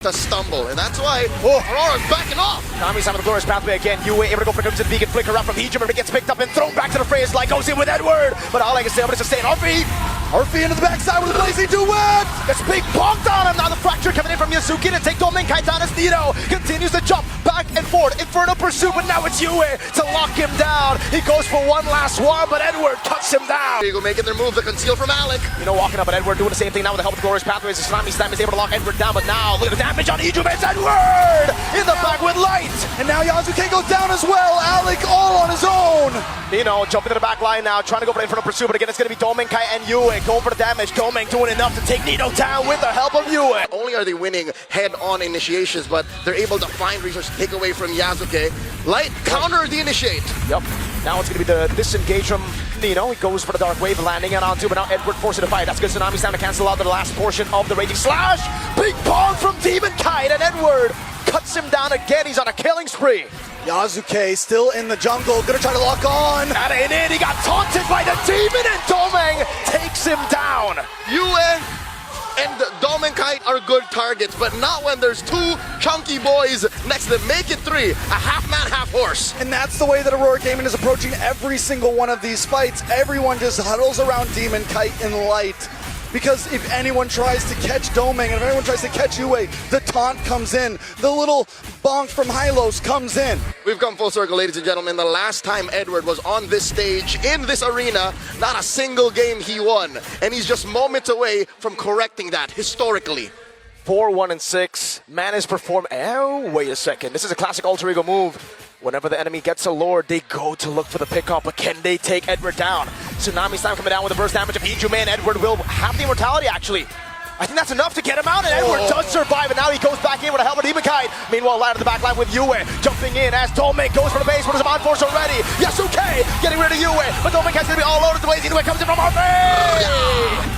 to stumble, and that's why Aurora's backing off. Nami's on the glorious pathway again. Yue able to go for Crimson Beacon, flicker up from Hijima, but it gets picked up and thrown back to the fray as Light goes in with Edward. But all I can say, I'm going to sustain RP into the backside with a blazing duet. Gets big bonked on him. Now the fracture coming in from Yasuki to take Domen Kaitana as Nino continues to jump back and forth. Inferno pursuit, but now it's Yue to lock him down. He goes for one last one, but Edward cuts him down. Here you go, making their move to conceal from Alec. You know, walking up, but Edward doing the same thing now with the help of the glorious pathways. Tsunami Slam is able to lock Edward down, but now look at the damage on Hijima. It's Edward in the back with Light. And now Yasuke goes down as well. Alec all on his own. Nino jumping to the back line now, trying to go for the Inferno pursuit, but again, it's going to be Domen Kai and Yue going for the damage. Domen doing enough to take Nino down with the help of Yue. Not only are they winning head-on initiations, but they're able to find resources to take away from Yasuke. Light counter the initiate. Yep. Now it's going to be the disengage from Nino. He goes for the Dark Wave, landing it onto, but now Edward forcing to fight. That's good. Tsunami's time to cancel out the last portion of the Raging Slash. Big bong from Demon Kite, and Edward cuts him down again. He's on a killing spree. Yasuke still in the jungle, gonna try to lock on. That ain't it. He got taunted by the demon, and Domen takes him down. Yue and Domen Kite are good targets, but not when there's two chunky boys next to them. Make it three, a half man, half horse. And that's the way that Aurora Gaming is approaching every single one of these fights. Everyone just huddles around Demon Kite and Light. Because if anyone tries to catch Domen, and if anyone tries to catch Yue, the taunt comes in. The little bonk from Hylos comes in. We've come full circle, ladies and gentlemen. The last time Edward was on this stage, in this arena, not a single game he won. And he's just moments away from correcting that, historically. 4-1-6. Man is performed. Oh, wait a second. This is a classic alter ego move. Whenever the enemy gets a lord, they go to look for the pickup, but can they take Edward down? Tsunami's time coming down with the burst damage of Hijima, and Edward will have the immortality, actually. I think that's enough to get him out, and Edward does survive, and now he goes back in with a helmet Demon Kite. Meanwhile, Light in the back line with Yue, jumping in as Domen goes for the base, but is on force already. Yasuke getting rid of Yue, but Domen Kite's gonna be all over the way. Yue comes in from RP!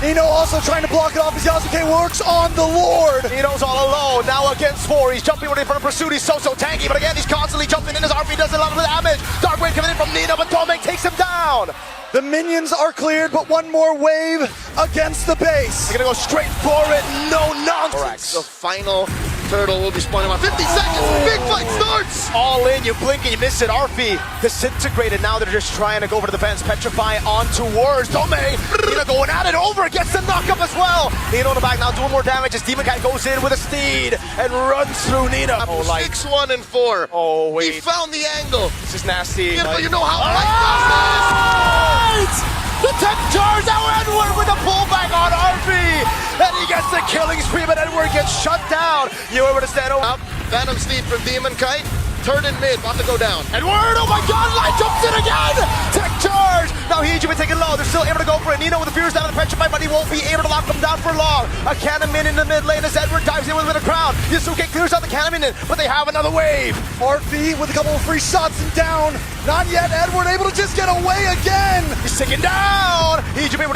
Nino also trying to block it off as Yasuke works on the Lord. Nino's all alone, now against 4. He's jumping in front of pursuit, he's so tanky, but again, he's constantly jumping in as RP does a lot of damage. Dark Wave coming in from Nino, but Domen takes him down. The minions are cleared, but one more wave against the base. They're gonna go straight for it, no nonsense. The final turtle will be spawning about 50 seconds. Big fight starts. All in, you blink and you miss it. RP disintegrated. Now they're just trying to go for the defense. Petrify on towards Domen. Nino going at it over, gets the knockup as well. Nino in the back now doing more damage as Demon Kite goes in with a steed and runs through Nino. 6-1 and 4. Oh, wait. He found the angle. This is nasty. Yeah, but you know how Light does this. The tech charge, now Edward with the pullback on RP, and he gets the killing spree, but Edward gets shut down. You were to stand over. Phantom Steed from Demon Kite, turn in mid, about to go down. Edward, oh my god, Light jumps in again! Tech charge! Now Hijima taking low, they're still able to go for it. Nino with the Furious down in the Petrify, but he won't be able to lock them down for long. A Cannon in the mid lane as Edward dives in with a crown. Yasuke clears out the Cannon, but they have another wave. RP with a couple of free shots and down. Not yet, Edward able to just get away again. He's taken down. Hijima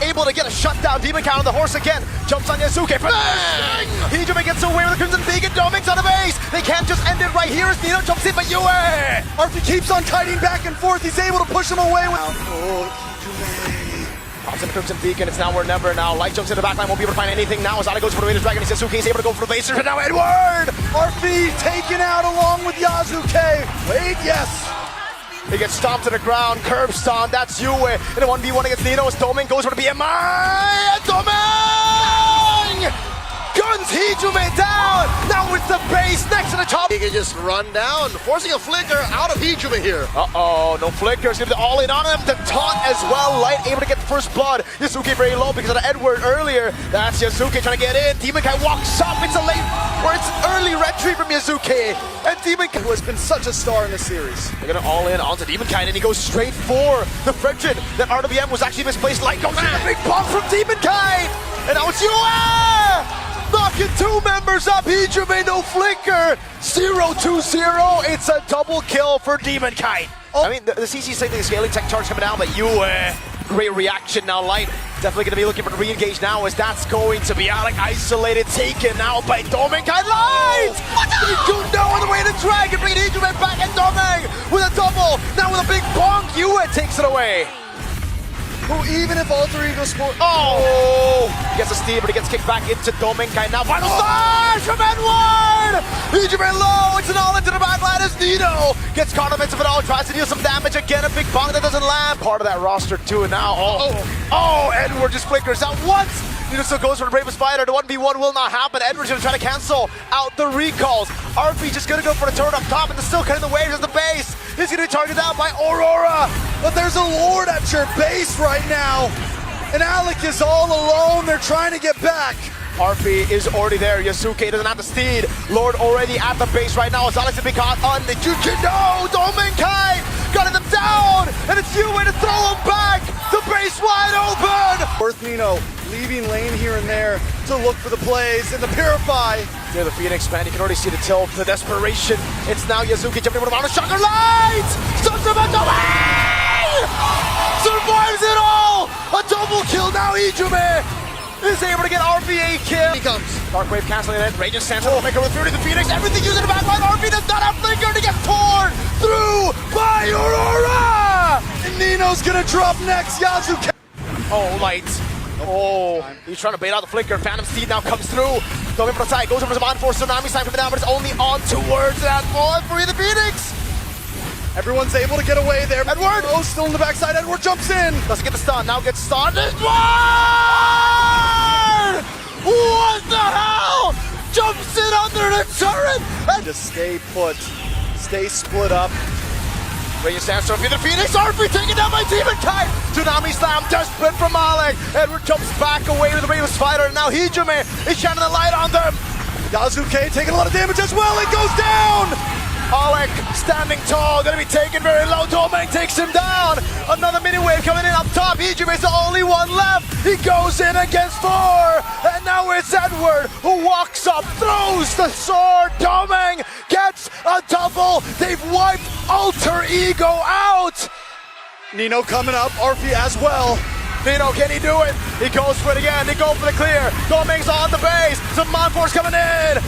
able to get a shutdown. Demon Kite on the horse again. Jumps on Yasuke. Bang! Hijima gets away with the Crimson Beacon. Domen's on the base. They can't just end it right here as Nino jumps in, but Yue! RP keeps on kiting back and forth. He's able to push him away. Pops in the Crimson Beacon. It's now or never now. Light jumps in the backline. Won't be able to find anything now as Ada goes for the Raiders Dragon. Yasuke's able to go for the Blazers, and now Edward! RP taken out along with Yasuke. Wait, yes. He gets stomped to the ground, curb stomp, that's Yue. In a 1v1 against Nino as Domen goes for the BMI, and Domen guns Hijima down. Now it's the base next to the top. He can just run down, forcing a flicker out of Hijima here. Uh-oh, no flickers, gonna be all in on him. The taunt as well, Light able to get the first blood. Yasuke very low because of the Edward earlier. That's Yasuke trying to get in. Demon Kite walks up, it's a late, or it's early retry from Yasuke. And Demon Kite, who has been such a star in this series. They're gonna all in onto Demon Kite, and he goes straight for the friction. That RWM was actually misplaced. Light goes in, a big pump from Demon Kite. And now it's Yue! Knocking 2 members up. Hijima no flicker. 0-2-0. It's a double kill for Demon Kite. I mean, the CC saying the scaling tech charge coming down, but Yue, great reaction now. Light definitely going to be looking for the re-engage now, as that's going to be Alec isolated, taken out by Domen Kite. Light! They do know on the way to Dragon, bringing Hijima back, and Domen with a double. Now with a big bonk, Yue takes it away. who even if Alter Ego Sport... Oh! Gets a steal, but he gets kicked back into Dominkai. Now final slash from Edward! Ijume low, it's an all into the backline as Nino gets caught up into it all, tries to deal some damage again. A big bong that doesn't land. Part of that roster too, and now, Edward just flickers out once. Nino still goes for the Brave Spider. The 1v1 will not happen. Edward's gonna try to cancel out the recalls. RP just gonna go for the turn up top, and they're still cutting the waves at the base. He's gonna be targeted out by Aurora. But there's a Lord at your base right now. And Alec is all alone. They're trying to get back. RP is already there. Yasuke doesn't have the steed. Lord already at the base right now. As Alex to be caught on the Juju. No! Dominkai got them down. And it's Yue to throw him back. The base wide open. Worth Nino leaving lane here and there to look for the plays and the Purify. Near the Phoenix, man, you can already see the tilt, the desperation. It's now Yasuke jumping around the shocker light! Stuns him out the way! Survives it all! A double kill now, Ijume is able to get RP a kill. He comes. Darkwave canceling it, Raging Sansa will make a return to the Phoenix. Everything using the backline, RP does not have flicker to get torn through by Aurora! And Nino's gonna drop next. Yasuke. Oh, light. Oh, he's trying to bait out the flicker. Phantom Steed now comes through. Domin for the side, goes over to on for Tsunami sign coming down, but it's only on towards that ball for the Phoenix. Everyone's able to get away there. Edward! Oh, still in the backside. Edward jumps in. Doesn't get the stun, now gets stunned. Edward! What the hell? Jumps in under the turret! And Just stay put. Stay split up. Raging Sandstorm for the Phoenix. RP taken down by Demon Kite. Tsunami slam desperate from Alec. Edward jumps back away with the Brave Spider, and now Ijume is shining the light on them. Yasuke taking a lot of damage as well. It goes down. Alec standing tall, gonna be taken very low. Domang takes him down. Another mini wave coming in up top. Ijume is the only one left. He goes in against 4. And now it's Edward who walks up, throws the sword. Domang gets a double. They've wiped Alter Ego out. Nino coming up. RP as well. Nino, can he do it? He goes for it again. They go for the clear. Domang's on the base. Some Monforce coming in.